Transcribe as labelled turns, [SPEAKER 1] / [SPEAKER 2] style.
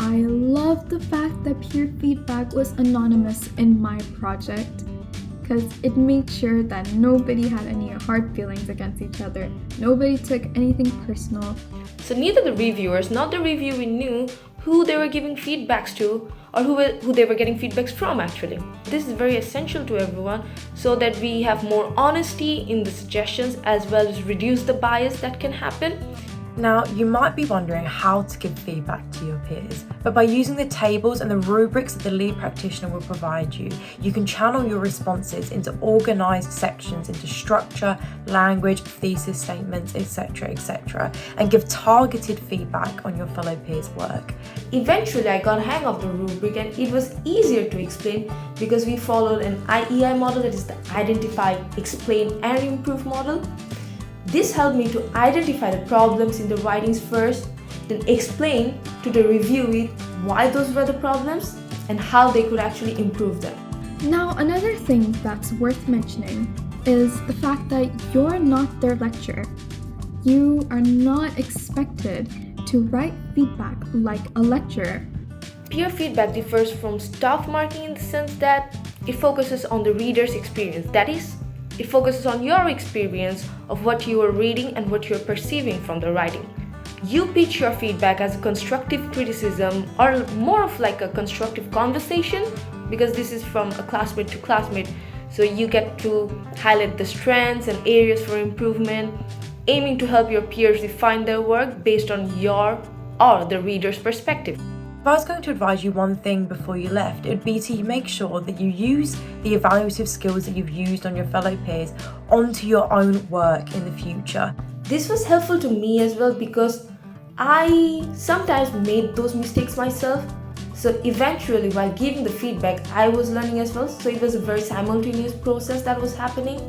[SPEAKER 1] I love the fact that peer feedback was anonymous in my project, because it made sure that nobody had any hard feelings against each other. Nobody took anything personal.
[SPEAKER 2] So neither the reviewers nor the reviewee knew who they were giving feedbacks to or who they were getting feedbacks from actually. This is very essential to everyone so that we have more honesty in the suggestions as well as reduce the bias that can happen.
[SPEAKER 3] Now, you might be wondering how to give feedback to your peers, but by using the tables and the rubrics that the lead practitioner will provide you, you can channel your responses into organised sections into structure, language, thesis statements, etc., and give targeted feedback on your fellow peers' work.
[SPEAKER 2] Eventually, I got a hang of the rubric and it was easier to explain because we followed an IEI model, that is the Identify, Explain and Improve model. This helped me to identify the problems in the writings first, then explain to the reviewee why those were the problems and how they could actually improve them.
[SPEAKER 1] Now, another thing that's worth mentioning is the fact that you're not their lecturer. You are not expected to write feedback like a lecturer.
[SPEAKER 2] Peer feedback differs from staff marking in the sense that it focuses on the reader's experience. That is, it focuses on your experience of what you are reading and what you're perceiving from the writing. You pitch your feedback as a constructive criticism or more of like a constructive conversation because this is from a classmate to classmate. So you get to highlight the strengths and areas for improvement, aiming to help your peers refine their work based on your or the reader's perspective.
[SPEAKER 3] If I was going to advise you one thing before you left, it would be to make sure that you use the evaluative skills that you've used on your fellow peers onto your own work in the future.
[SPEAKER 2] This was helpful to me as well because I sometimes made those mistakes myself. So eventually, while giving the feedback, I was learning as well. So it was a very simultaneous process that was happening.